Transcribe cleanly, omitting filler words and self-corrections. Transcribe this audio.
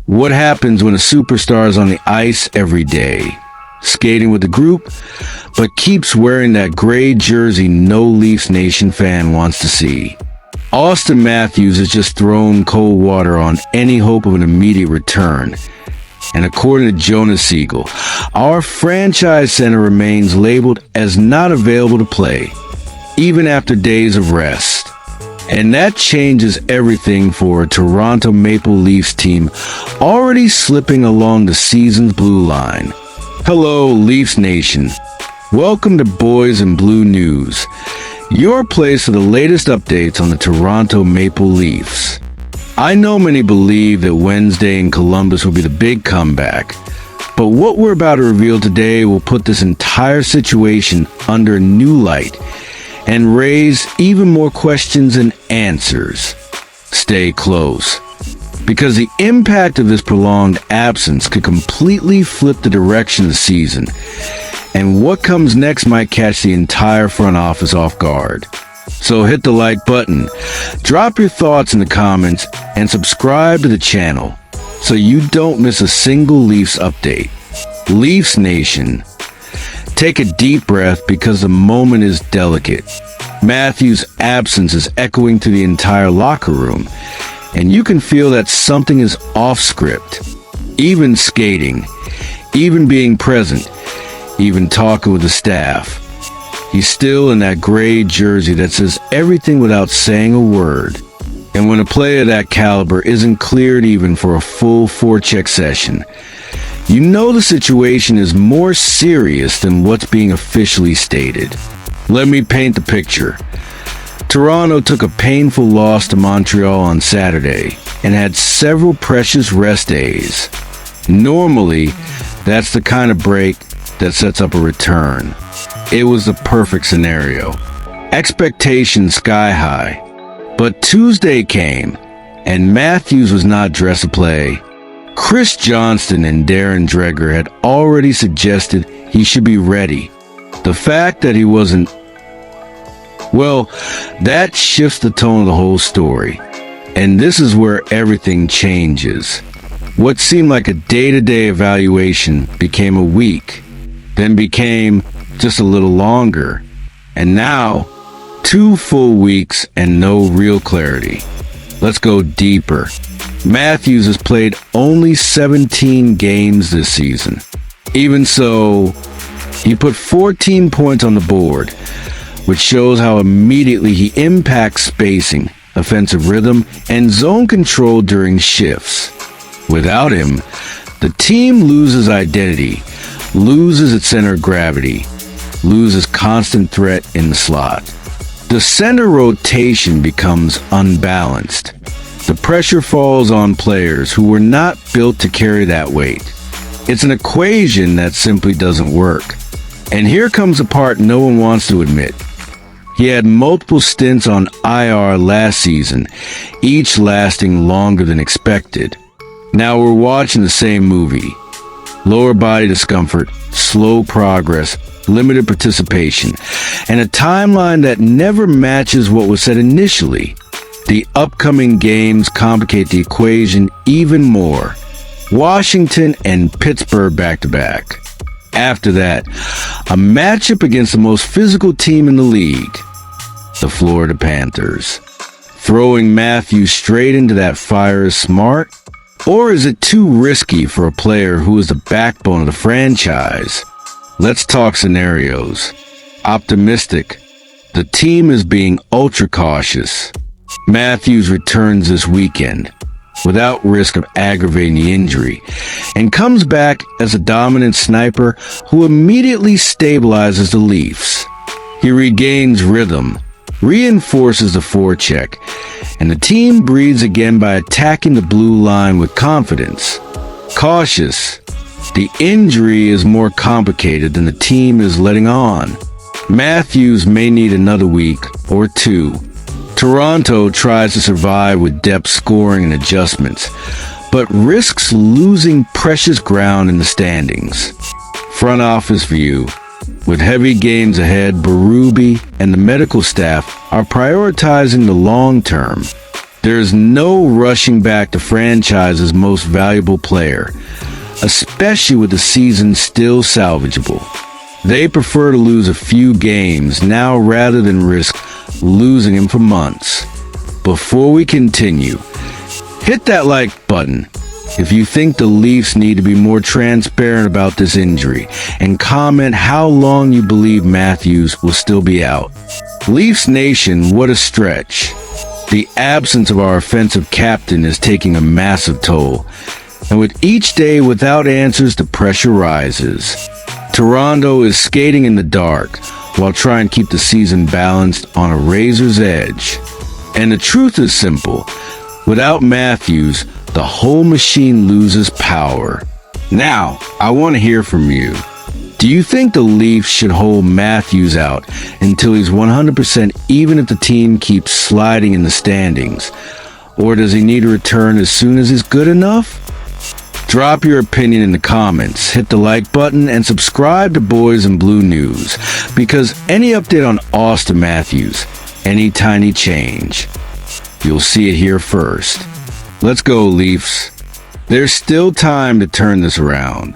What happens when a superstar is on the ice every day, skating with the group, but keeps wearing that gray jersey no Leafs Nation fan wants to see? Auston Matthews has just thrown cold water on any hope of an immediate return. And according to Jonas Siegel, our franchise center remains labeled as not available to play, even after days of rest. And that changes everything for a Toronto Maple Leafs team already slipping along the season's blue line. Hello, Leafs Nation. Welcome to Boys in Blue News, your place for the latest updates on the Toronto Maple Leafs. I know many believe that Wednesday in Columbus will be the big comeback, but what we're about to reveal today will put this entire situation under a new light and raise even more questions and answers. Stay close, because the impact of this prolonged absence could completely flip the direction of the season, and what comes next might catch the entire front office off guard. So hit the like button, drop your thoughts in the comments, and subscribe to the channel so you don't miss a single Leafs update. Leafs Nation, take a deep breath because the moment is delicate. Matthews' absence is echoing through the entire locker room, and you can feel that something is off script. Even skating, even being present, even talking with the staff. He's still in that gray jersey that says everything without saying a word. And when a player of that caliber isn't cleared even for a full forecheck session, you know the situation is more serious than what's being officially stated. Let me paint the picture. Toronto took a painful loss to Montreal on Saturday and had several precious rest days. Normally, that's the kind of break that sets up a return. It was the perfect scenario. Expectations sky high. But Tuesday came, and Matthews was not dressed to play. Chris Johnston and Darren Dreger had already suggested he should be ready. The fact that he wasn't, well, that shifts the tone of the whole story. And this is where everything changes. What seemed like a day-to-day evaluation became a week, then became just a little longer, and now 2 full weeks and no real clarity. Let's go deeper. Matthews has played only 17 games this season. Even so, he put 14 points on the board, which shows how immediately he impacts spacing, offensive rhythm, and zone control during shifts. Without him, the team loses identity, loses its center of gravity, loses constant threat in the slot. The center rotation becomes unbalanced. The pressure falls on players who were not built to carry that weight. It's an equation that simply doesn't work. And here comes the part no one wants to admit. He had multiple stints on IR last season, each lasting longer than expected. Now we're watching the same movie. Lower body discomfort, slow progress, limited participation, and a timeline that never matches what was said initially. The upcoming games complicate the equation even more. Washington and Pittsburgh back-to-back. After that, a matchup against the most physical team in the league, the Florida Panthers. Throwing Matthews straight into that fire is smart? Or is it too risky for a player who is the backbone of the franchise? Let's talk scenarios. Optimistic. The team is being ultra cautious. Matthews returns this weekend without risk of aggravating the injury and comes back as a dominant sniper who immediately stabilizes the Leafs. He regains rhythm, reinforces the forecheck, and the team breathes again by attacking the blue line with confidence. Cautious. The injury is more complicated than the team is letting on. Matthews may need another week or 2. Toronto tries to survive with depth scoring and adjustments, but risks losing precious ground in the standings. Front office view. With heavy games ahead, Berube and the medical staff are prioritizing the long term. There's no rushing back the franchise's most valuable player, especially with the season still salvageable. They prefer to lose a few games now rather than risk losing him for months. Before we continue, hit that like button if you think the Leafs need to be more transparent about this injury, and comment how long you believe Matthews will still be out. Leafs Nation, what a stretch. The absence of our offensive captain is taking a massive toll, and with each day without answers, the pressure rises. Toronto is skating in the dark while trying to keep the season balanced on a razor's edge. And the truth is simple. Without Matthews, the whole machine loses power. Now, I want to hear from you. Do you think the Leafs should hold Matthews out until he's 100% even if the team keeps sliding in the standings? Or does he need to return as soon as he's good enough? Drop your opinion in the comments, hit the like button, and subscribe to Boys in Blue News, because any update on Auston Matthews, any tiny change, you'll see it here first. Let's go, Leafs. There's still time to turn this around.